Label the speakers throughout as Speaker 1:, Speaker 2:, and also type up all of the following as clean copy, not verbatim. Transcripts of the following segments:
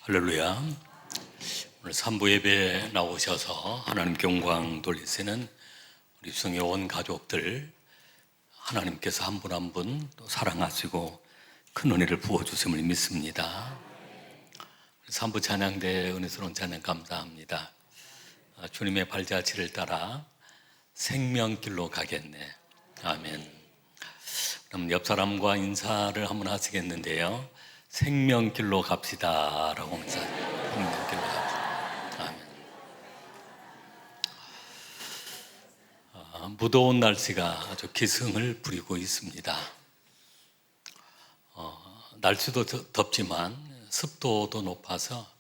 Speaker 1: 할렐루야. 오늘 3부 예배에 나오셔서 하나님 영광 돌리시는 우리 성의 온 가족들, 하나님께서 한 분 한 분 또 사랑하시고 큰 은혜를 부어주심을 믿습니다. 3부 찬양대 은혜스러운 찬양 감사합니다. 주님의 발자취를 따라 생명길로 가겠네. 아멘. 그럼 옆 사람과 인사를 한번 하시겠는데요. 생명길로 갑시다 라고 인사. 생명길로 갑시다. 아멘. 무더운 날씨가 아주 기승을 부리고 있습니다. 날씨도 덥지만 습도도 높아서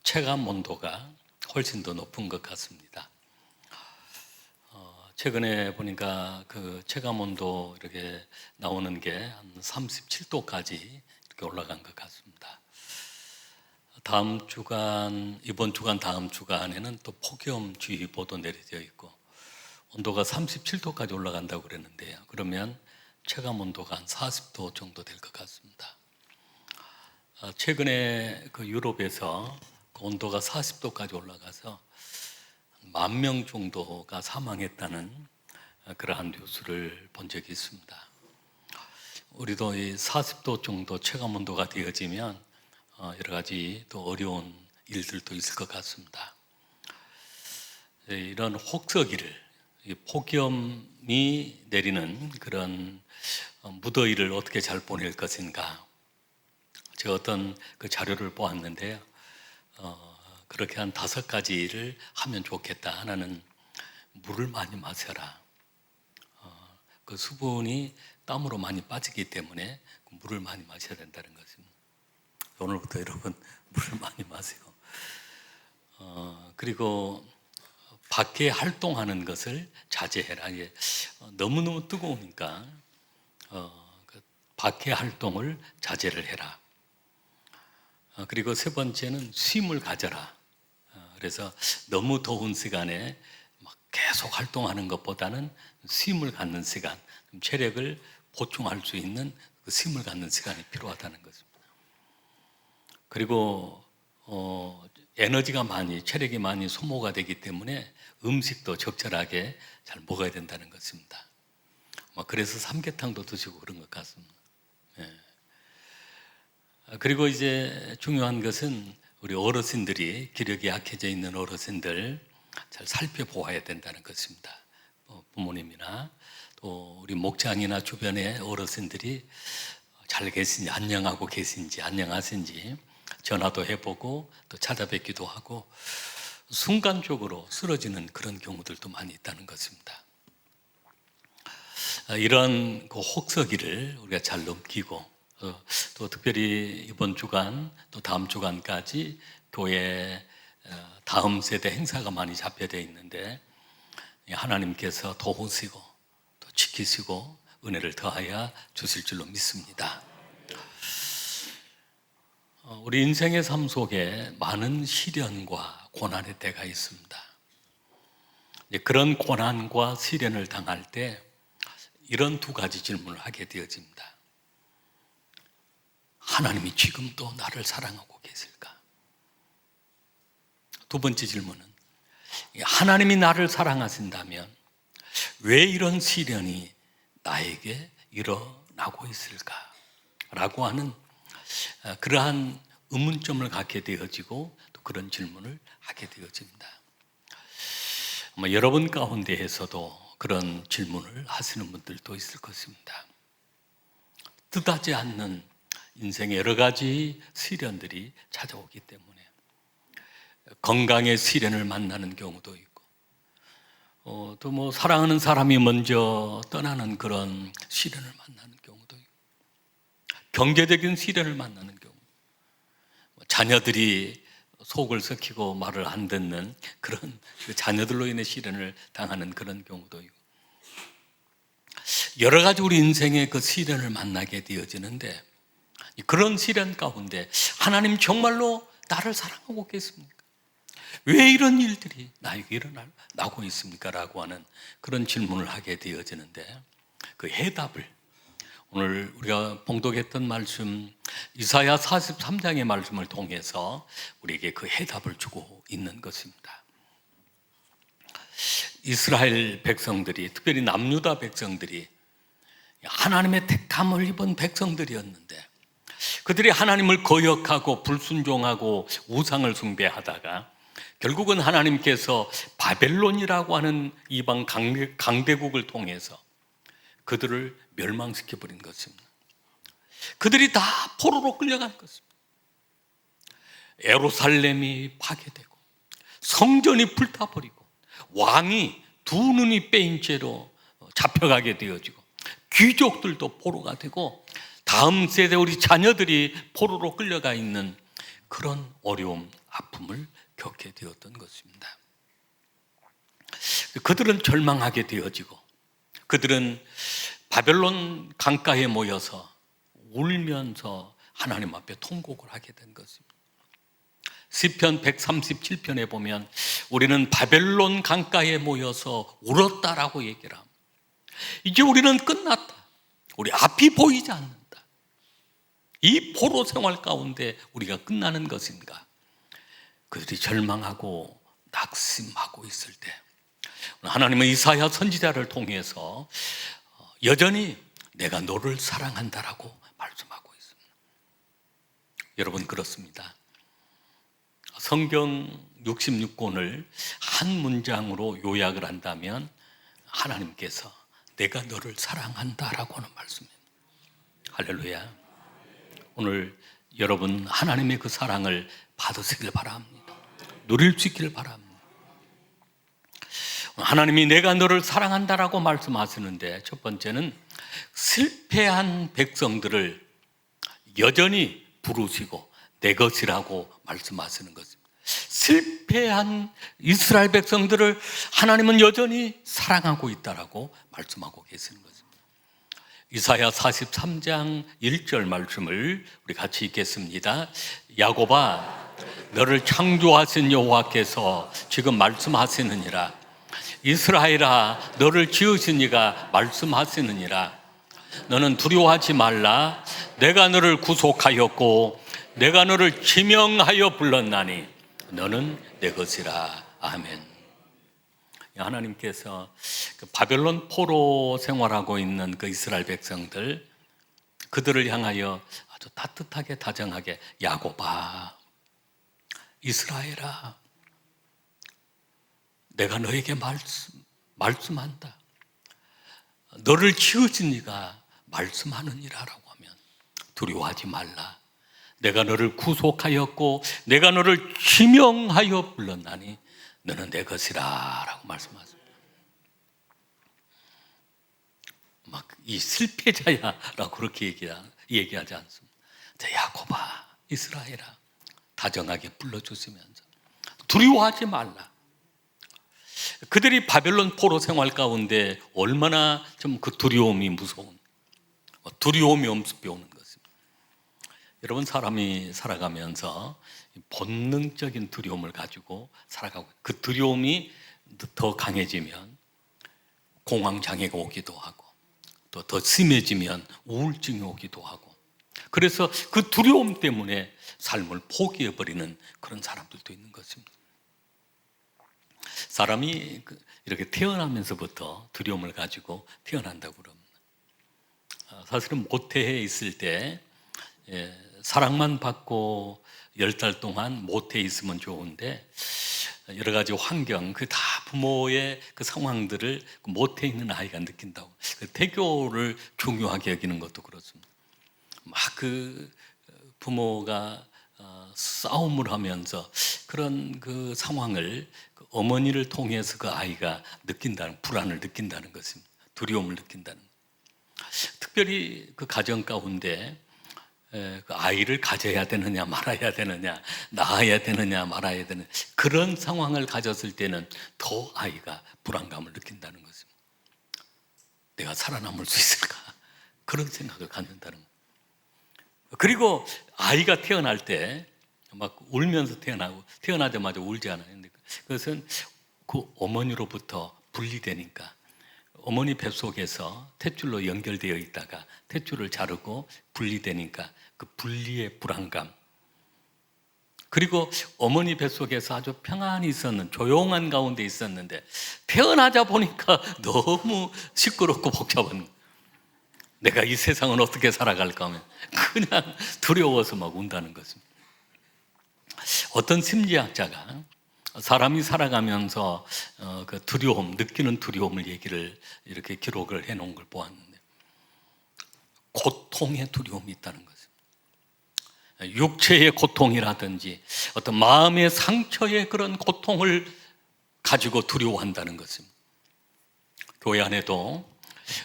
Speaker 1: 체감 온도가 훨씬 더 높은 것 같습니다. 최근에 보니까 그 체감 온도 이렇게 나오는 게 한 37도까지 이렇게 올라간 것 같습니다. 다음 주간, 이번 주간, 다음 주간에는 또 폭염주의보도 내려져 있고 온도가 37도까지 올라간다고 그랬는데요. 그러면 체감 온도가 한 40도 정도 될 것 같습니다. 최근에 그 유럽에서 그 온도가 40도까지 올라가서 10,000명 정도가 사망했다는 그러한 뉴스를 본 적이 있습니다. 우리도 이 40도 정도 체감 온도가 되어지면 여러 가지 또 어려운 일들도 있을 것 같습니다. 이런 혹서기를, 폭염이 내리는 그런 무더위를 어떻게 잘 보낼 것인가, 제가 어떤 그 자료를 보았는데요. 그렇게 한 5가지를 하면 좋겠다. 하나는 물을 많이 마셔라. 그 수분이 땀으로 많이 빠지기 때문에 물을 많이 마셔야 된다는 것입니다. 오늘부터 여러분 물을 많이 마시고, 그리고 밖에 활동하는 것을 자제해라. 이게 너무너무 뜨거우니까 그 밖에 활동을 자제를 해라. 그리고 세 번째는 쉼을 가져라. 그래서 너무 더운 시간에 막 계속 활동하는 것보다는 쉼을 갖는 시간, 체력을 보충할 수 있는 그 쉼을 갖는 시간이 필요하다는 것입니다. 그리고 에너지가 많이, 체력이 많이 소모가 되기 때문에 음식도 적절하게 잘 먹어야 된다는 것입니다. 그래서 삼계탕도 드시고 그런 것 같습니다. 그리고 이제 중요한 것은 우리 어르신들이, 기력이 약해져 있는 어르신들 잘 살펴보아야 된다는 것입니다. 부모님이나 또 우리 목장이나 주변의 어르신들이 잘 계신지, 안녕하고 계신지, 안녕하신지 전화도 해보고 또 찾아뵙기도 하고, 순간적으로 쓰러지는 그런 경우들도 많이 있다는 것입니다. 이런 그 혹서기를 우리가 잘 넘기고, 또 특별히 이번 주간 또 다음 주간까지 교회 다음 세대 행사가 많이 잡혀져 있는데 하나님께서 도우시고 또 지키시고 은혜를 더하여 주실 줄로 믿습니다. 우리 인생의 삶 속에 많은 시련과 고난의 때가 있습니다. 그런 고난과 시련을 당할 때 이런 2가지 질문을 하게 되어집니다. 하나님이 지금도 나를 사랑하고 계실까? 2번째 질문은, 하나님이 나를 사랑하신다면 왜 이런 시련이 나에게 일어나고 있을까? 라고 하는 그러한 의문점을 갖게 되어지고 또 그런 질문을 하게 되어집니다. 여러분 가운데에서도 그런 질문을 하시는 분들도 있을 것입니다. 뜻하지 않는 인생의 여러 가지 시련들이 찾아오기 때문에 건강의 시련을 만나는 경우도 있고, 또 사랑하는 사람이 먼저 떠나는 그런 시련을 만나는 경우도 있고, 경제적인 시련을 만나는 경우, 자녀들이 속을 썩히고 말을 안 듣는 그런 자녀들로 인해 시련을 당하는 그런 경우도 있고, 여러 가지 우리 인생의 그 시련을 만나게 되어지는데, 그런 시련 가운데 하나님 정말로 나를 사랑하고 계십니까? 왜 이런 일들이 나에게 일어나고 있습니까? 라고 하는 그런 질문을 하게 되어지는데, 그 해답을 오늘 우리가 봉독했던 말씀 이사야 43장의 말씀을 통해서 우리에게 그 해답을 주고 있는 것입니다. 이스라엘 백성들이, 특별히 남유다 백성들이 하나님의 택함을 입은 백성들이었는데 그들이 하나님을 거역하고 불순종하고 우상을 숭배하다가 결국은 하나님께서 바벨론이라고 하는 이방 강대국을 통해서 그들을 멸망시켜 버린 것입니다. 그들이 다 포로로 끌려간 것입니다. 예루살렘이 파괴되고 성전이 불타버리고 왕이 두 눈이 빼인 채로 잡혀가게 되어지고 귀족들도 포로가 되고 다음 세대 우리 자녀들이 포로로 끌려가 있는 그런 어려움, 아픔을 겪게 되었던 것입니다. 그들은 절망하게 되어지고 그들은 바벨론 강가에 모여서 울면서 하나님 앞에 통곡을 하게 된 것입니다. 시편 137편에 보면 우리는 바벨론 강가에 모여서 울었다라고 얘기를 합니다. 이제 우리는 끝났다. 우리 앞이 보이지 않는다. 이 포로 생활 가운데 우리가 끝나는 것인가? 그들이 절망하고 낙심하고 있을 때 하나님은 이사야 선지자를 통해서 여전히 내가 너를 사랑한다라고 말씀하고 있습니다. 여러분, 그렇습니다. 성경 66권을 한 문장으로 요약을 한다면 하나님께서 내가 너를 사랑한다라고 하는 말씀입니다. 할렐루야. 오늘 여러분 하나님의 그 사랑을 받으시길 바랍니다. 누릴 수 있기를 바랍니다. 하나님이 내가 너를 사랑한다라고 말씀하시는데 첫 번째는 실패한 백성들을 여전히 부르시고 내 것이라고 말씀하시는 것입니다. 실패한 이스라엘 백성들을 하나님은 여전히 사랑하고 있다라고 말씀하고 계시는 것입니다. 이사야 43장 1절 말씀을 우리 같이 읽겠습니다. 야곱아, 너를 창조하신 여호와께서 지금 말씀하시느니라. 이스라엘아, 너를 지으신 이가 말씀하시느니라. 너는 두려워하지 말라. 내가 너를 구속하였고 내가 너를 지명하여 불렀나니 너는 내 것이라. 아멘. 하나님께서 그 바벨론 포로 생활하고 있는 그 이스라엘 백성들, 그들을 향하여 아주 따뜻하게 다정하게 야곱아, 이스라엘아, 내가 너에게 말씀한다. 너를 지으신 이가 말씀하느니라라고 하면 두려워하지 말라. 내가 너를 구속하였고 내가 너를 지명하여 불렀나니 너는 내 것이라 라고 말씀하십니다. 막 이 실패자야 라고 그렇게 얘기하지 않습니다. 야곱아, 이스라엘아, 다정하게 불러주시면서 두려워하지 말라. 그들이 바벨론 포로 생활 가운데 얼마나 좀 그 두려움이 무서운, 두려움이 엄습해 오는 것입니다. 여러분, 사람이 살아가면서 본능적인 두려움을 가지고 살아가고, 그 두려움이 더 강해지면 공황장애가 오기도 하고 또 더 심해지면 우울증이 오기도 하고, 그래서 그 두려움 때문에 삶을 포기해버리는 그런 사람들도 있는 것입니다. 사람이 이렇게 태어나면서부터 두려움을 가지고 태어난다고 그럽니다. 사실은 모태에 있을 때 사랑만 받고 10달 동안 모태에 있으면 좋은데 여러 가지 환경, 그 다 부모의 그 상황들을 모태에 있는 아이가 느낀다고. 그 태교를 중요하게 여기는 것도 그렇습니다. 막 그 부모가 싸움을 하면서 그런 그 상황을 그 어머니를 통해서 그 아이가 느낀다는, 불안을 느낀다는 것입니다. 두려움을 느낀다는. 특별히 그 가정 가운데 그 아이를 가져야 되느냐 말아야 되느냐, 낳아야 되느냐 말아야 되느냐, 그런 상황을 가졌을 때는 더 아이가 불안감을 느낀다는 것입니다. 내가 살아남을 수 있을까? 그런 생각을 갖는다는 거예요. 그리고 아이가 태어날 때 막 울면서 태어나고, 태어나자마자 울지 않아요. 그것은 그 어머니로부터 분리되니까 어머니 뱃속에서 탯줄로 연결되어 있다가 탯줄을 자르고 분리되니까 그 분리의 불안감, 그리고 어머니 뱃속에서 아주 평안히 있었는 조용한 가운데 있었는데 태어나자 보니까 너무 시끄럽고 복잡한, 내가 이 세상은 어떻게 살아갈까 하면 그냥 두려워서 막 운다는 것입니다. 어떤 심리학자가 사람이 살아가면서 그 두려움, 느끼는 두려움을 얘기를 이렇게 기록을 해놓은 걸 보았는데, 고통의 두려움이 있다는 것입니다. 육체의 고통이라든지 어떤 마음의 상처의 그런 고통을 가지고 두려워한다는 것입니다. 교회 안에도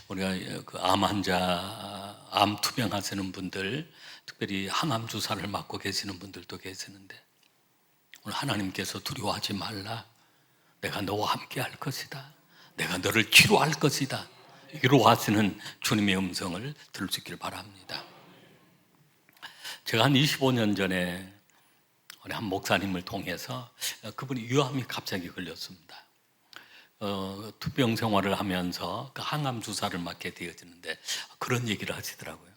Speaker 1: 우리가 그 암 환자, 암 투병하시는 분들, 특별히 항암 주사를 맞고 계시는 분들도 계시는데, 오늘 하나님께서 두려워하지 말라, 내가 너와 함께 할 것이다, 내가 너를 치료할 것이다, 위로하시는 주님의 음성을 들을 수 있기를 바랍니다. 제가 한 25년 전에 한 목사님을 통해서, 그분이 위암이 갑자기 걸렸습니다. 투병 생활을 하면서 그 항암 주사를 맞게 되어지는데 그런 얘기를 하시더라고요.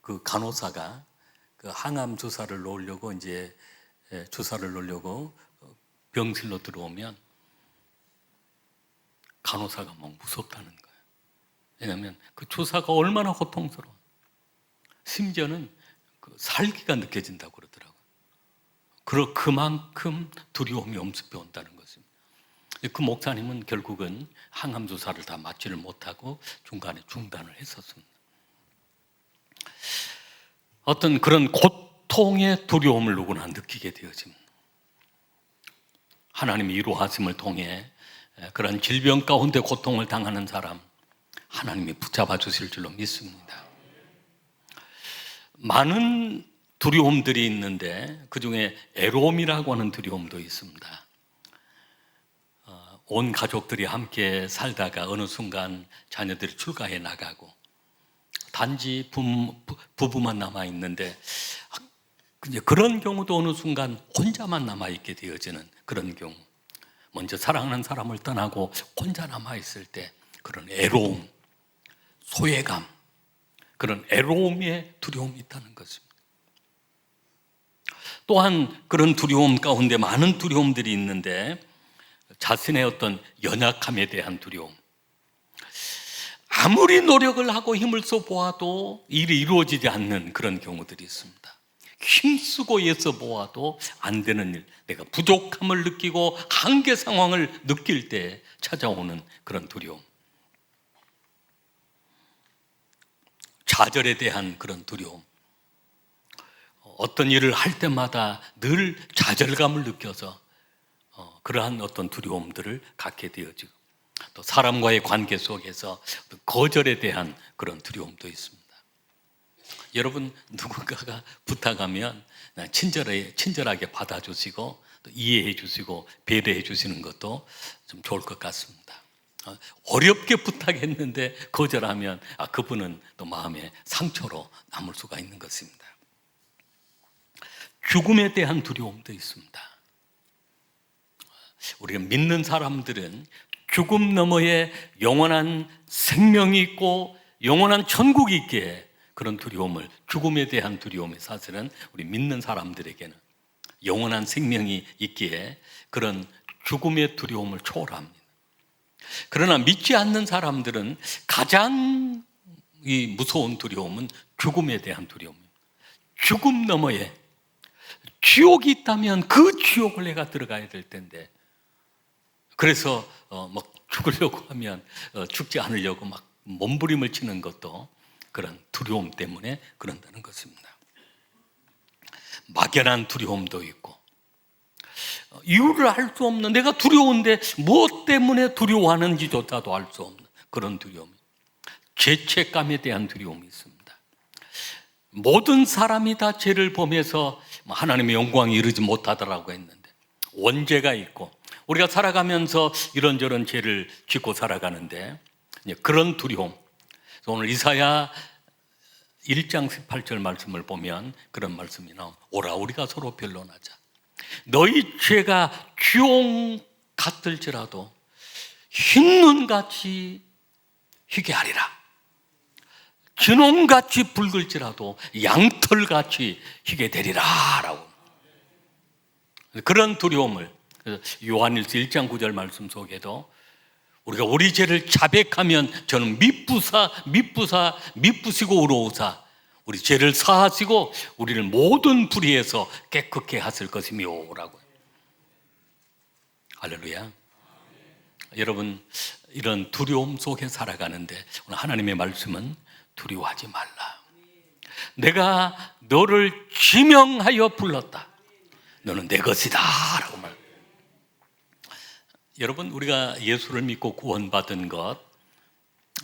Speaker 1: 그 간호사가 그 항암 주사를 놓으려고 이제 주사를 놓으려고 병실로 들어오면 간호사가 막 무섭다는 거예요. 왜냐하면 그 주사가 얼마나 고통스러워. 심지어는 그 살기가 느껴진다고 그러더라고요. 그만큼 두려움이 엄습해 온다는 것입니다. 그 목사님은 결국은 항암 주사를 다 맞지를 못하고 중간에 중단을 했었습니다. 어떤 그런 고통의 두려움을 누구나 느끼게 되어집니다. 하나님의 위로하심을 통해 그런 질병 가운데 고통을 당하는 사람, 하나님이 붙잡아 주실 줄로 믿습니다. 많은 두려움들이 있는데 그 중에 애로움이라고 하는 두려움도 있습니다. 온 가족들이 함께 살다가 어느 순간 자녀들이 출가해 나가고 단지 부부만 남아있는데, 그런 경우도 어느 순간 혼자만 남아있게 되어지는 그런 경우, 먼저 사랑하는 사람을 떠나고 혼자 남아있을 때 그런 애로움, 소외감, 그런 애로움의 두려움이 있다는 것입니다. 또한 그런 두려움 가운데 많은 두려움들이 있는데, 자신의 어떤 연약함에 대한 두려움, 아무리 노력을 하고 힘을 써 보아도 일이 이루어지지 않는 그런 경우들이 있습니다. 힘쓰고 애써 보아도 안 되는 일, 내가 부족함을 느끼고 한계 상황을 느낄 때 찾아오는 그런 두려움, 좌절에 대한 그런 두려움, 어떤 일을 할 때마다 늘 좌절감을 느껴서 그러한 어떤 두려움들을 갖게 되어지고, 또 사람과의 관계 속에서 거절에 대한 그런 두려움도 있습니다. 여러분, 누군가가 부탁하면 친절하게 받아주시고 또 이해해 주시고 배려해 주시는 것도 좀 좋을 것 같습니다. 어렵게 부탁했는데 거절하면 그분은 또 마음의 상처로 남을 수가 있는 것입니다. 죽음에 대한 두려움도 있습니다. 우리가 믿는 사람들은 죽음 너머에 영원한 생명이 있고 영원한 천국이 있기에 그런 두려움을, 죽음에 대한 두려움이 사실은 우리 믿는 사람들에게는 영원한 생명이 있기에 그런 죽음의 두려움을 초월합니다. 그러나 믿지 않는 사람들은 가장 이 무서운 두려움은 죽음에 대한 두려움입니다. 죽음 너머에 지옥이 있다면 그 지옥을 내가 들어가야 될 텐데, 그래서 막 죽으려고 하면 죽지 않으려고 막 몸부림을 치는 것도 그런 두려움 때문에 그런다는 것입니다. 막연한 두려움도 있고, 이유를 알 수 없는, 내가 두려운데 무엇 때문에 두려워하는지조차도 알 수 없는 그런 두려움, 죄책감에 대한 두려움이 있습니다. 모든 사람이 다 죄를 범해서 하나님의 영광에 이르지 못하더라고 했는데, 원죄가 있고 우리가 살아가면서 이런저런 죄를 짓고 살아가는데, 그런 두려움, 오늘 이사야 1장 18절 말씀을 보면 그런 말씀이 나옵니다. 오라 우리가 서로 변론하자. 너희 죄가 주홍 같을지라도 흰눈같이 희게 하리라. 진홍같이 붉을지라도 양털같이 희게 되리라 라고. 그런 두려움을, 요한일서 1장 9절 말씀 속에도 우리가 우리 죄를 자백하면 저는 미쁘시고 의로우사 우리 죄를 사하시고 우리를 모든 불의에서 깨끗게 하실 것이며 라고. 할렐루야. 여러분, 이런 두려움 속에 살아가는데 오늘 하나님의 말씀은 두려워하지 말라. 내가 너를 지명하여 불렀다. 너는 내 것이다 라고 말. 여러분, 우리가 예수를 믿고 구원받은 것,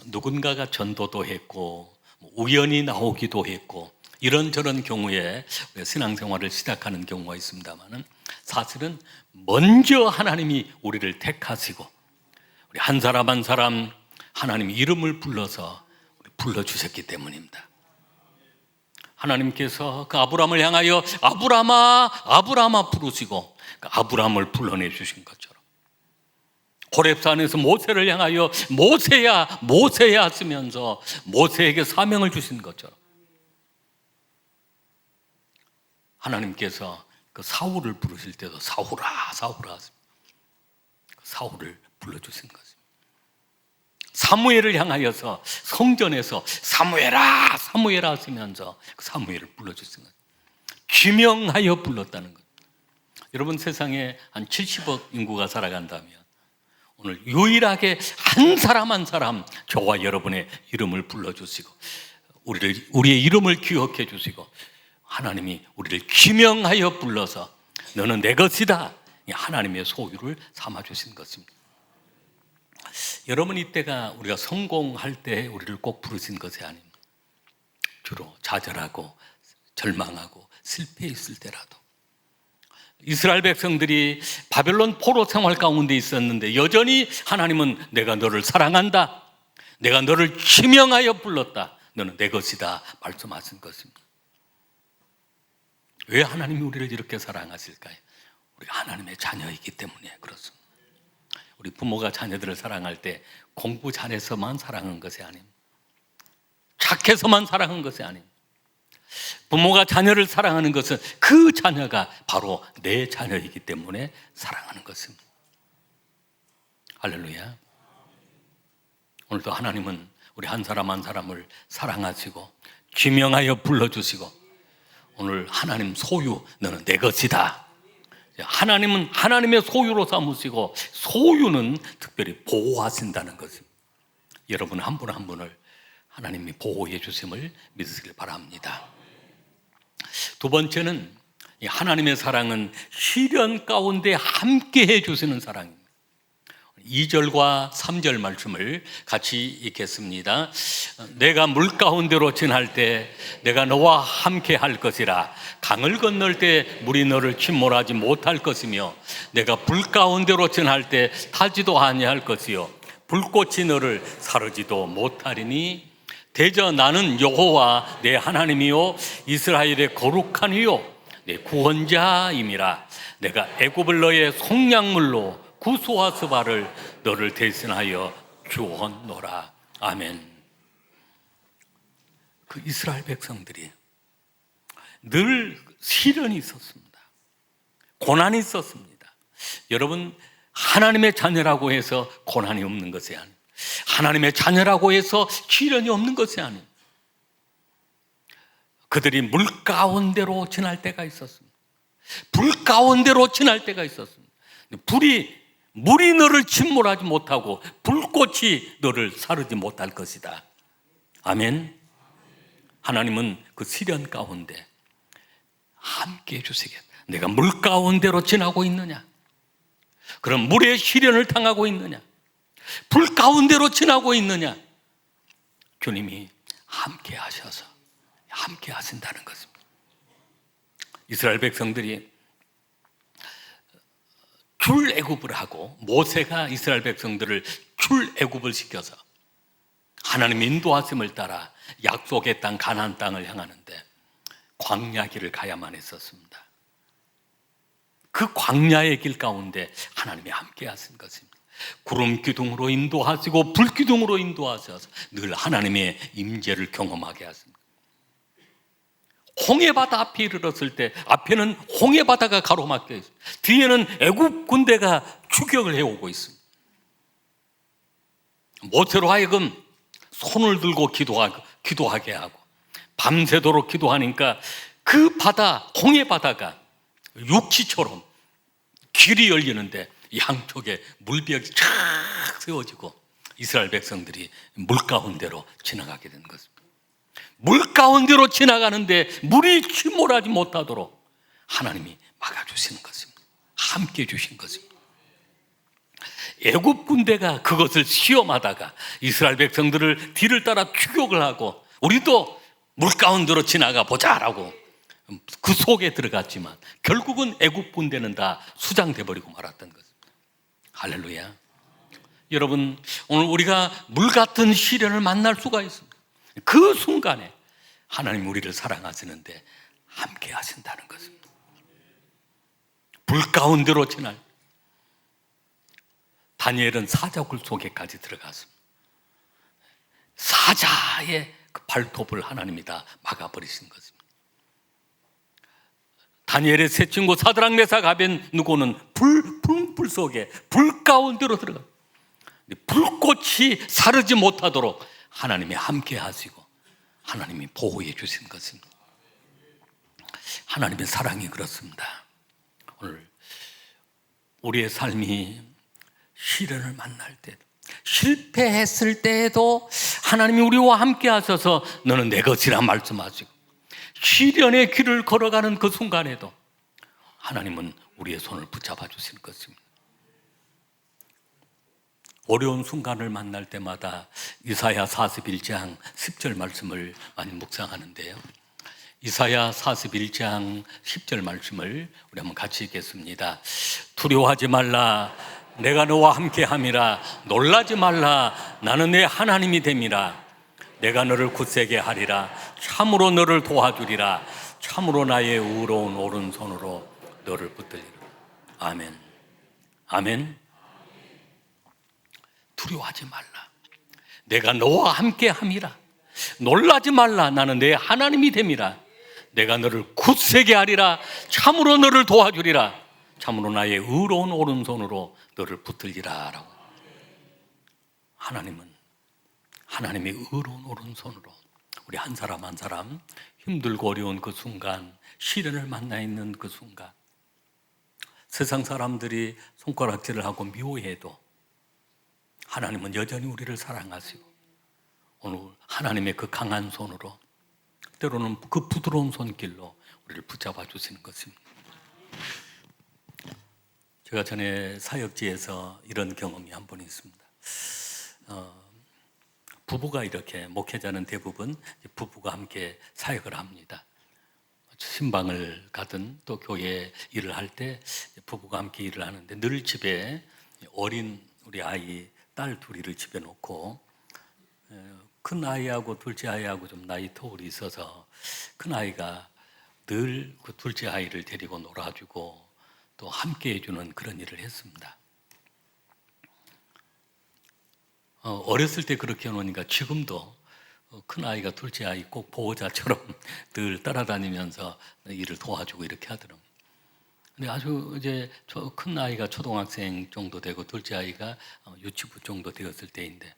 Speaker 1: 누군가가 전도도 했고 우연히 나오기도 했고 이런저런 경우에 신앙생활을 시작하는 경우가 있습니다만, 사실은 먼저 하나님이 우리를 택하시고 우리 한 사람 한 사람 하나님의 이름을 불러서 불러주셨기 때문입니다. 하나님께서 그 아브라함을 향하여 아브라함아 아브라함아 부르시고 그 아브라함을 불러내 주신 것처럼, 호렙산에서 모세를 향하여 모세야 모세야 하시면서 모세에게 사명을 주신 것처럼, 하나님께서 그 사울을 부르실 때도 사울아 사울아 사울을 불러주신 것입니다. 사무엘을 향하여서 성전에서 사무엘아 사무엘아 하시면서 사무엘을 불러주신 것, 지명하여 불렀다는 것. 여러분, 세상에 한 70억 인구가 살아간다면 오늘 유일하게 한 사람 한 사람 저와 여러분의 이름을 불러주시고 우리의 이름을 기억해 주시고 하나님이 우리를 지명하여 불러서 너는 내 것이다, 하나님의 소유를 삼아주신 것입니다. 여러분, 이때가 우리가 성공할 때 우리를 꼭 부르신 것이 아닙니다. 주로 좌절하고 절망하고 실패했을 때라도, 이스라엘 백성들이 바벨론 포로 생활 가운데 있었는데 여전히 하나님은 내가 너를 사랑한다, 내가 너를 지명하여 불렀다, 너는 내 것이다 말씀하신 것입니다. 왜 하나님이 우리를 이렇게 사랑하실까요? 우리가 하나님의 자녀이기 때문에 그렇습니다. 우리 부모가 자녀들을 사랑할 때 공부 잘해서만 사랑한 것이 아닙니다. 착해서만 사랑한 것이 아닙니다. 부모가 자녀를 사랑하는 것은 그 자녀가 바로 내 자녀이기 때문에 사랑하는 것입니다. 할렐루야. 오늘도 하나님은 우리 한 사람 한 사람을 사랑하시고 지명하여 불러주시고 오늘 하나님 소유 너는 내 것이다, 하나님은 하나님의 소유로 삼으시고 소유는 특별히 보호하신다는 것입니다. 여러분 한 분 한 분을 하나님이 보호해 주심을 믿으시길 바랍니다. 두 번째는 하나님의 사랑은 시련 가운데 함께 해 주시는 사랑입니다. 2절과 3절 말씀을 같이 읽겠습니다. 내가 물 가운데로 지날 때 내가 너와 함께 할 것이라. 강을 건널 때 물이 너를 침몰하지 못할 것이며 내가 불 가운데로 지날 때 타지도 아니할 것이요 불꽃이 너를 사르지도 못하리니 대저 나는 여호와 내 하나님이요 이스라엘의 거룩한 이요 내 구원자임이라. 내가 애굽을 너의 속량물로 구수하스바를 너를 대신하여 주었노라. 아멘. 그 이스라엘 백성들이 늘 시련이 있었습니다. 고난이 있었습니다. 여러분, 하나님의 자녀라고 해서 고난이 없는 것이 아닙니다. 하나님의 자녀라고 해서 시련이 없는 것이 아닙니다. 그들이 물 가운데로 지날 때가 있었습니다. 불 가운데로 지날 때가 있었습니다. 물이 너를 침몰하지 못하고 불꽃이 너를 사르지 못할 것이다. 아멘. 하나님은 그 시련 가운데 함께 해주시겠다. 내가 물 가운데로 지나고 있느냐? 그럼 물의 시련을 당하고 있느냐? 불 가운데로 지나고 있느냐? 주님이 함께 하셔서 함께 하신다는 것입니다. 이스라엘 백성들이 출애굽을 하고 모세가 이스라엘 백성들을 출애굽을 시켜서 하나님 인도하심을 따라 약속의 땅 가나안 땅을 향하는데 광야 길을 가야만 했었습니다. 그 광야의 길 가운데 하나님이 함께 하신 것입니다. 구름 기둥으로 인도하시고 불 기둥으로 인도하셔서 늘 하나님의 임재를 경험하게 하십니다. 홍해바다 앞에 이르렀을 때 앞에는 홍해바다가 가로막혀 있습니다. 뒤에는 애굽 군대가 추격을 해오고 있습니다. 모세로 하여금 손을 들고 기도하게 하고 밤새도록 기도하니까 그 바다, 홍해바다가 육지처럼 길이 열리는데 양쪽에 물벽이 쫙 세워지고 이스라엘 백성들이 물 가운데로 지나가게 된 것입니다. 물 가운데로 지나가는데 물이 침몰하지 못하도록 하나님이 막아주시는 것입니다. 함께 주신 것입니다. 애굽 군대가 그것을 시험하다가 이스라엘 백성들을 뒤를 따라 추격을 하고 우리도 물 가운데로 지나가 보자라고 그 속에 들어갔지만 결국은 애굽 군대는 다 수장돼 버리고 말았던 것입니다. 할렐루야. 여러분, 오늘 우리가 물 같은 시련을 만날 수가 있습니다. 그 순간에 하나님 우리를 사랑하시는데 함께 하신다는 것입니다. 불 가운데로 지날 다니엘은 사자굴 속에까지 들어갔습니다. 사자의 그 발톱을 하나님이 다 막아버리신 것입니다. 다니엘의 세 친구 사드락 메삭 아벤누고는 불 속에 불 가운데로 들어가 불꽃이 사르지 못하도록 하나님이 함께 하시고 하나님이 보호해 주신 것입니다. 하나님의 사랑이 그렇습니다. 오늘 우리의 삶이 시련을 만날 때 실패했을 때에도 하나님이 우리와 함께 하셔서 너는 내 것이라 말씀하시고 시련의 길을 걸어가는 그 순간에도 하나님은 우리의 손을 붙잡아 주시는 것입니다. 어려운 순간을 만날 때마다 이사야 41장 10절 말씀을 많이 묵상하는데요. 이사야 41장 10절 말씀을 우리 한번 같이 읽겠습니다. 두려워하지 말라, 내가 너와 함께함이라. 놀라지 말라, 나는 내 하나님이 됨이라. 내가 너를 굳세게 하리라. 참으로 너를 도와주리라. 참으로 나의 의로운 오른손으로 너를 붙들리라. 아멘. 아멘. 두려워하지 말라, 내가 너와 함께함이라. 놀라지 말라, 나는 내 하나님이 됨이라. 내가 너를 굳세게 하리라. 참으로 너를 도와주리라. 참으로 나의 의로운 오른손으로 너를 붙들리라. 라고. 하나님은 하나님의 의로운 오른손으로 우리 한 사람 한 사람 힘들고 어려운 그 순간, 시련을 만나 있는 그 순간, 세상 사람들이 손가락질을 하고 미워해도 하나님은 여전히 우리를 사랑하시고 오늘 하나님의 그 강한 손으로, 때로는 그 부드러운 손길로 우리를 붙잡아 주시는 것입니다. 제가 전에 사역지에서 이런 경험이 한 번 있습니다. 부부가 이렇게, 목회자는 대부분 부부가 함께 사역을 합니다. 신방을 가든 또 교회 일을 할 때 부부가 함께 일을 하는데 늘 집에 어린 우리 아이, 딸 둘이를 집에 놓고 큰 아이하고 둘째 아이하고 좀 나이 터울이 있어서 큰 아이가 늘 그 둘째 아이를 데리고 놀아주고 또 함께 해주는 그런 일을 했습니다. 어렸을 때 그렇게 해놓으니까 지금도 큰 아이가 둘째 아이 꼭 보호자처럼 늘 따라다니면서 일을 도와주고 이렇게 하더라고요. 근데 아주 이제 큰 아이가 초등학생 정도 되고 둘째 아이가 유치부 정도 되었을 때인데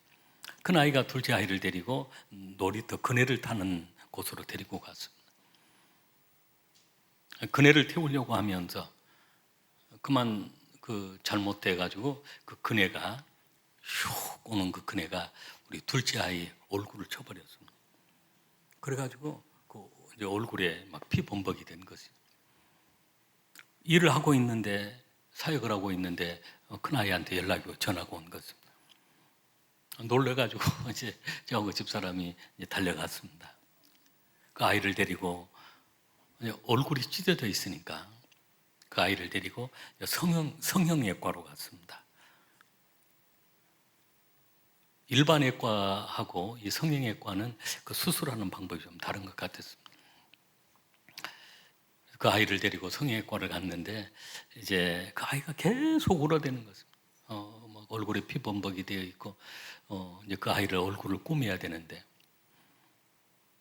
Speaker 1: 큰 아이가 둘째 아이를 데리고 놀이터 그네를 타는 곳으로 데리고 갔습니다. 그네를 태우려고 하면서 그만 잘못돼 가지고 그 그네가 슉 오는 그 그네가 우리 둘째 아이 얼굴을 쳐버렸습니다. 그래가지고 이제 얼굴에 막 피 범벅이 된 것이. 일을 하고 있는데, 사역을 하고 있는데 큰 아이한테 연락이 전화가 온 것입니다. 놀래가지고 이제 저하고 집사람이 이제 달려갔습니다. 그 아이를 데리고 얼굴이 찢어져 있으니까 그 아이를 데리고 성형외과로 갔습니다. 일반외과하고 이 성형외과는 그 수술하는 방법이 좀 다른 것 같았습니다. 그 아이를 데리고 성형외과를 갔는데 이제 그 아이가 계속 울어대는 것입니다. 얼굴에 피범벅이 되어 있고 이제 그 아이를 얼굴을 꾸며야 되는데,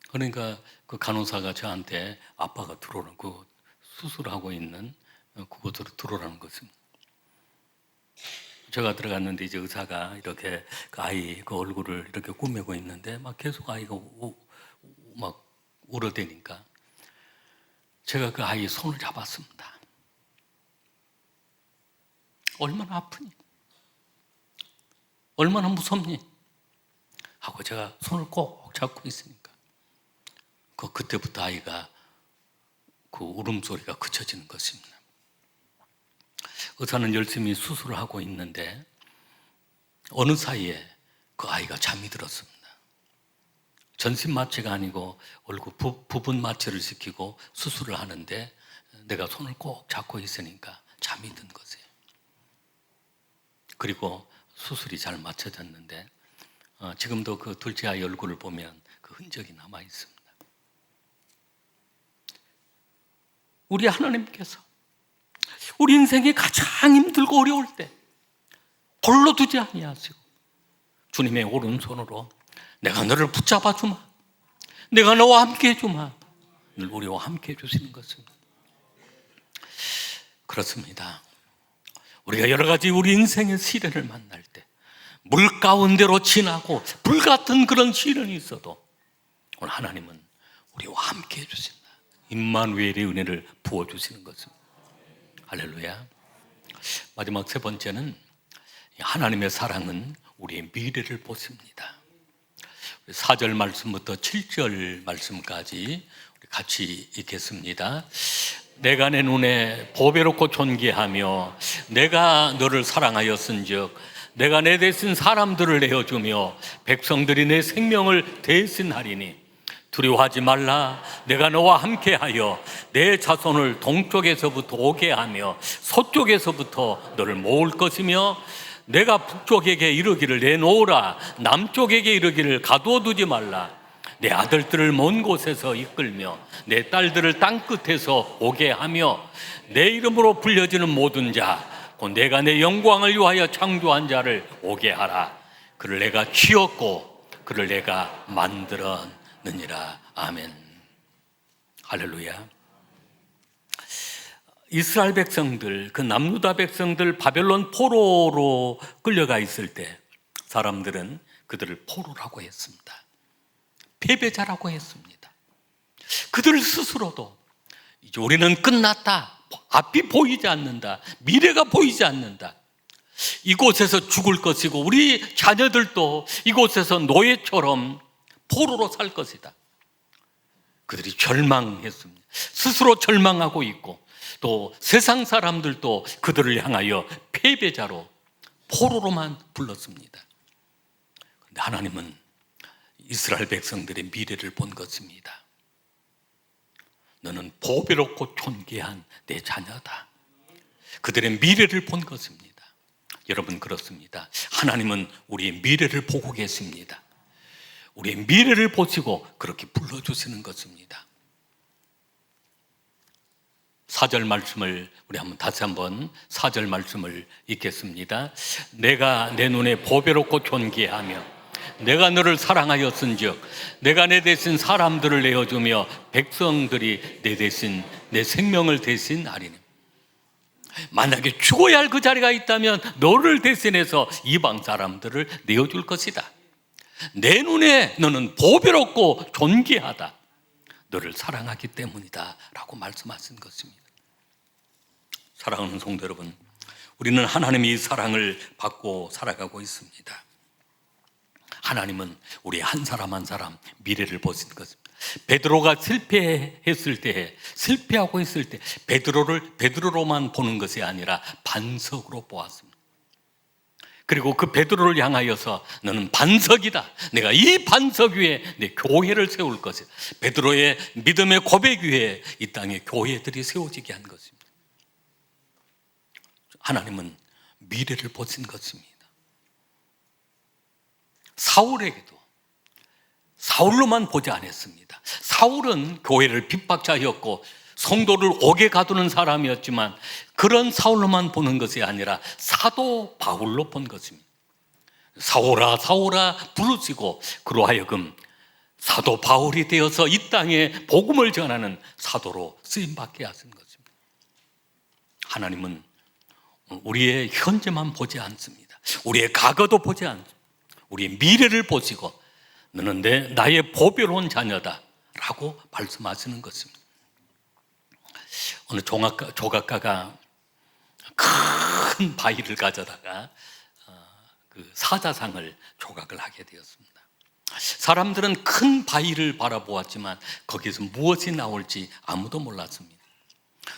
Speaker 1: 그러니까 그 간호사가 저한테 아빠가 들어오라는, 그 수술하고 있는 그곳으로 들어오라는 것입니다. 제가 들어갔는데 이제 의사가 이렇게 그 아이 그 얼굴을 이렇게 꾸미고 있는데 막 계속 아이가 막 울어대니까 제가 그 아이 손을 잡았습니다. 얼마나 아프니? 얼마나 무섭니? 하고 제가 손을 꼭 잡고 있으니까 그때부터 아이가 그 울음소리가 그쳐지는 것입니다. 의사는 열심히 수술을 하고 있는데 어느 사이에 그 아이가 잠이 들었습니다. 전신 마취가 아니고 얼굴 부분 마취를 시키고 수술을 하는데 내가 손을 꼭 잡고 있으니까 잠이 든 거예요. 그리고 수술이 잘 마쳐졌는데 지금도 그 둘째 아이 얼굴을 보면 그 흔적이 남아 있습니다. 우리 하나님께서 우리 인생이 가장 힘들고 어려울 때 홀로 두지 아니하시고 주님의 오른손으로 내가 너를 붙잡아 주마, 내가 너와 함께 해주마, 늘 우리와 함께 해주시는 것입니다. 그렇습니다. 우리가 여러 가지 우리 인생의 시련을 만날 때 물 가운데로 지나고 불같은 그런 시련이 있어도 오늘 하나님은 우리와 함께 해주신다. 임마누엘의 은혜를 부어주시는 것입니다. 할렐루야. 마지막 세 번째는 하나님의 사랑은 우리의 미래를 보십니다. 4절 말씀부터 7절 말씀까지 같이 읽겠습니다. 내가 내 눈에 보배롭고 존귀하며 내가 너를 사랑하였은즉 내가 내 대신 사람들을 내어주며 백성들이 내 생명을 대신하리니 두려워하지 말라. 내가 너와 함께하여 내 자손을 동쪽에서부터 오게 하며 서쪽에서부터 너를 모을 것이며 내가 북쪽에게 이르기를 내놓으라, 남쪽에게 이르기를 가두어두지 말라. 내 아들들을 먼 곳에서 이끌며 내 딸들을 땅끝에서 오게 하며 내 이름으로 불려지는 모든 자 곧 내가 내 영광을 위하여 창조한 자를 오게 하라. 그를 내가 지었고 그를 내가 만들었느니라. 아멘. 할렐루야. 이스라엘 백성들, 그 남유다 백성들 바벨론 포로로 끌려가 있을 때 사람들은 그들을 포로라고 했습니다. 패배자라고 했습니다. 그들 스스로도 이제 우리는 끝났다, 앞이 보이지 않는다, 미래가 보이지 않는다, 이곳에서 죽을 것이고 우리 자녀들도 이곳에서 노예처럼 포로로 살 것이다. 그들이 절망했습니다. 스스로 절망하고 있고 또 세상 사람들도 그들을 향하여 패배자로 포로로만 불렀습니다. 그런데 하나님은 이스라엘 백성들의 미래를 본 것입니다. 너는 보배롭고 존귀한 내 자녀다. 그들의 미래를 본 것입니다. 여러분, 그렇습니다. 하나님은 우리의 미래를 보고 계십니다. 우리의 미래를 보시고 그렇게 불러주시는 것입니다. 4절 말씀을 우리 다시 한번 4절 말씀을 읽겠습니다. 내가 내 눈에 보배롭고 존귀하며 내가 너를 사랑하였은즉 내가 내 대신 사람들을 내어주며 백성들이 내 대신 내 생명을 대신하리니. 만약에 죽어야 할 그 자리가 있다면 너를 대신해서 이방 사람들을 내어줄 것이다. 내 눈에 너는 보배롭고 존귀하다. 너를 사랑하기 때문이다 라고 말씀하신 것입니다. 사랑하는 성도 여러분, 우리는 하나님의 사랑을 받고 살아가고 있습니다. 하나님은 우리 한 사람 한 사람 미래를 보신 것입니다. 베드로가 실패했을 때, 실패하고 있을 때 베드로로만 보는 것이 아니라 반석으로 보았습니다. 그리고 그 베드로를 향하여서 너는 반석이다. 내가 이 반석 위에 내 교회를 세울 것이다. 베드로의 믿음의 고백 위에 이 땅에 교회들이 세워지게 한 것입니다. 하나님은 미래를 보신 것입니다. 사울에게도 사울로만 보지 않았습니다. 사울은 교회를 핍박자였고 성도를 옥에 가두는 사람이었지만 그런 사울로만 보는 것이 아니라 사도 바울로 본 것입니다. 사울아 사울아 부르시고 그로 하여금 사도 바울이 되어서 이 땅에 복음을 전하는 사도로 쓰임받게 하신 것입니다. 하나님은 우리의 현재만 보지 않습니다. 우리의 과거도 보지 않습니다. 우리의 미래를 보시고 너는 나의 보배로운 자녀다 라고 말씀하시는 것입니다. 어느 조각가가 큰 바위를 가져다가 그 사자상을 조각을 하게 되었습니다. 사람들은 큰 바위를 바라보았지만 거기서 무엇이 나올지 아무도 몰랐습니다.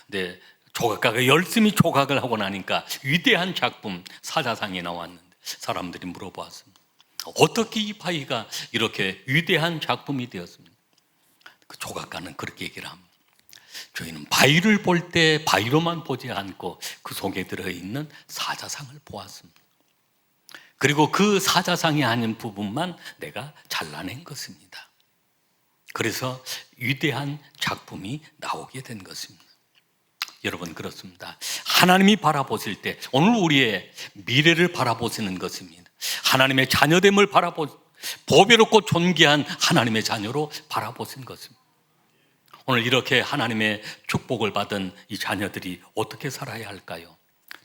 Speaker 1: 근데 조각가가 열심히 조각을 하고 나니까 위대한 작품 사자상이 나왔는데 사람들이 물어보았습니다. 어떻게 이 바위가 이렇게 위대한 작품이 되었습니까? 그 조각가는 그렇게 얘기를 합니다. 저희는 바위를 볼 때 바위로만 보지 않고 그 속에 들어있는 사자상을 보았습니다. 그리고 그 사자상이 아닌 부분만 내가 잘라낸 것입니다. 그래서 위대한 작품이 나오게 된 것입니다. 여러분 그렇습니다. 하나님이 바라보실 때 오늘 우리의 미래를 바라보시는 것입니다. 하나님의 자녀됨을 보배롭고 존귀한 하나님의 자녀로 바라보신 것입니다. 오늘 이렇게 하나님의 축복을 받은 이 자녀들이 어떻게 살아야 할까요?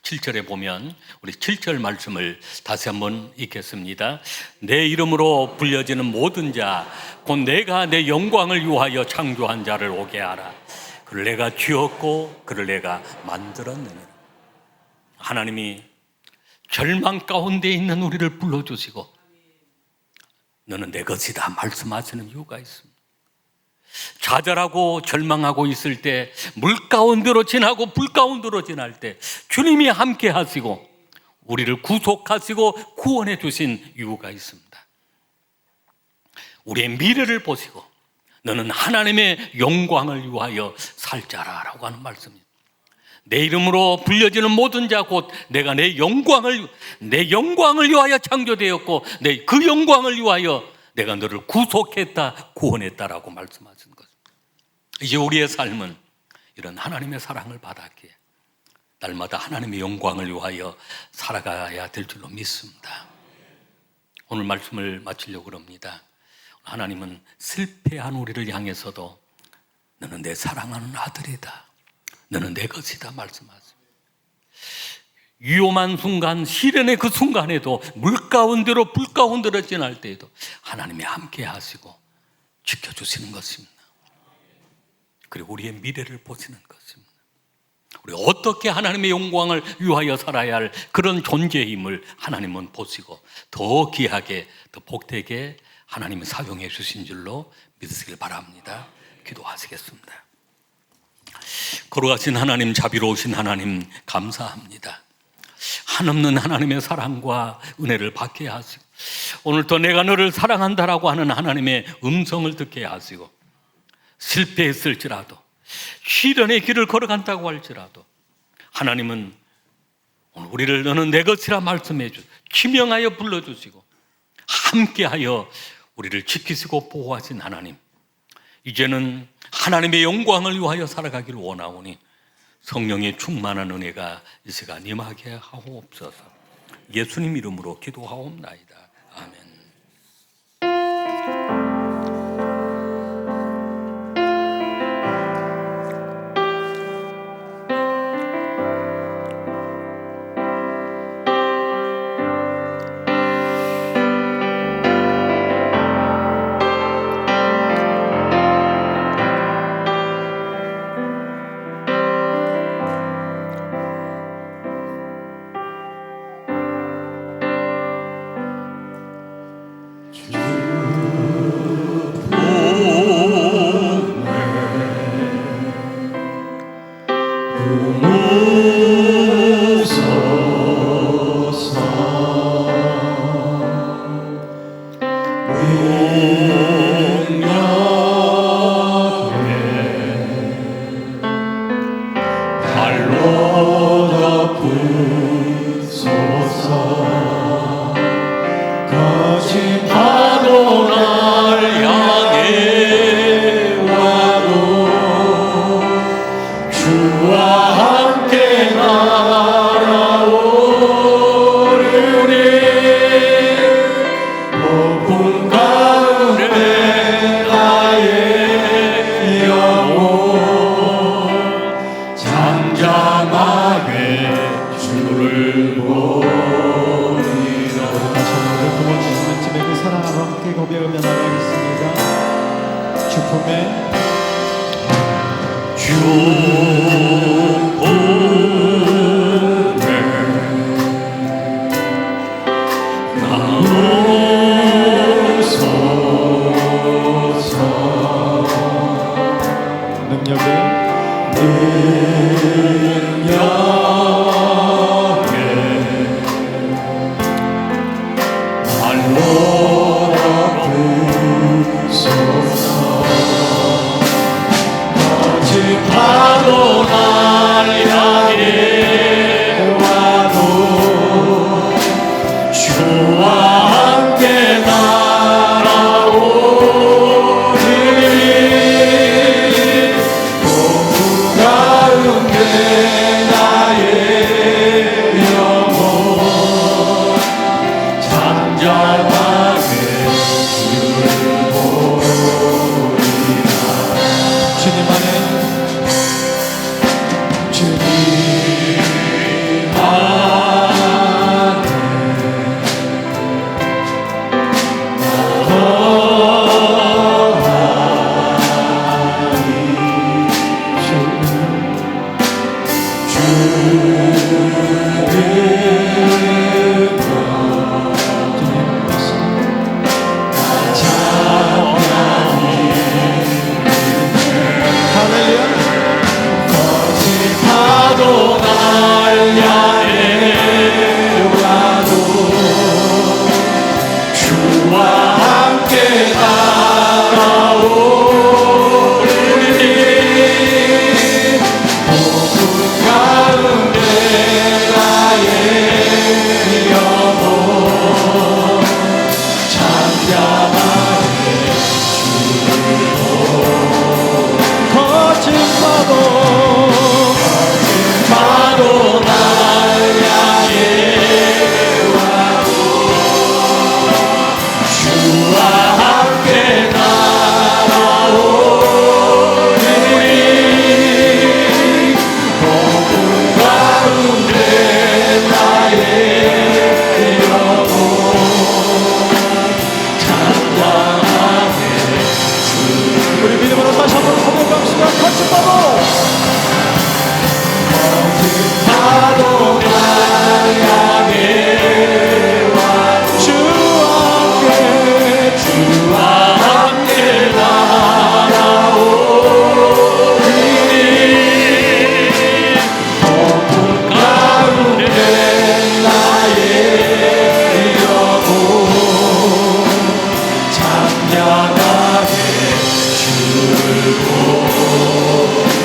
Speaker 1: 7절에 보면 우리 7절 말씀을 다시 한번 읽겠습니다. 내 이름으로 불려지는 모든 자 곧 내가 내 영광을 위하여 창조한 자를 오게 하라. 그를 내가 지었고 그를 내가 만들었느니라. 하나님이 절망 가운데 있는 우리를 불러주시고 너는 내 것이다 말씀하시는 이유가 있습니다. 좌절하고 절망하고 있을 때, 물 가운데로 지나고 불 가운데로 지날 때 주님이 함께 하시고 우리를 구속하시고 구원해 주신 이유가 있습니다. 우리의 미래를 보시고 너는 하나님의 영광을 위하여 살 자라라고 하는 말씀입니다. 내 이름으로 불려지는 모든 자 곧 내가 내 영광을 위하여 창조되었고 그 영광을 위하여 내가 너를 구속했다 구원했다라고 말씀하신 것입니다. 이제 우리의 삶은 이런 하나님의 사랑을 받았기에 날마다 하나님의 영광을 위하여 살아가야 될 줄로 믿습니다. 오늘 말씀을 마치려고 합니다. 하나님은 실패한 우리를 향해서도 너는 내 사랑하는 아들이다, 너는 내 것이다 말씀하십니다. 위험한 순간, 시련의 그 순간에도 물 가운데로 불 가운데로 지날 때에도 하나님이 함께 하시고 지켜주시는 것입니다. 그리고 우리의 미래를 보시는 것입니다. 우리 어떻게 하나님의 영광을 위하여 살아야 할 그런 존재임을 하나님은 보시고 더 귀하게 더 복되게 하나님이 사용해 주신 줄로 믿으시길 바랍니다. 기도하시겠습니다. 거룩하신 하나님, 자비로우신 하나님 감사합니다. 한없는 하나님의 사랑과 은혜를 받게 하시고 오늘도 내가 너를 사랑한다라고 하는 하나님의 음성을 듣게 하시고 실패했을지라도 시련의 길을 걸어간다고 할지라도 하나님은 오늘 우리를 너는 내 것이라 말씀해 주시고 기명하여 불러주시고 함께하여 우리를 지키시고 보호하신 하나님, 이제는 하나님의 영광을 위하여 살아가기를 원하오니 성령의 충만한 은혜가 이 시간 임하게 하옵소서. 예수님 이름으로 기도하옵나이다. 아멘.
Speaker 2: 다시 한번 부모주시는 집에 그 사랑하고 함께 고백하며 나가겠습니다. 주품에
Speaker 1: 파도 날 향해 와도 주와 함께 날아오리 폭풍 가운데 나의 영혼 잠잠하게 주를 보리라.
Speaker 2: 주님 안에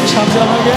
Speaker 2: 잠잠하게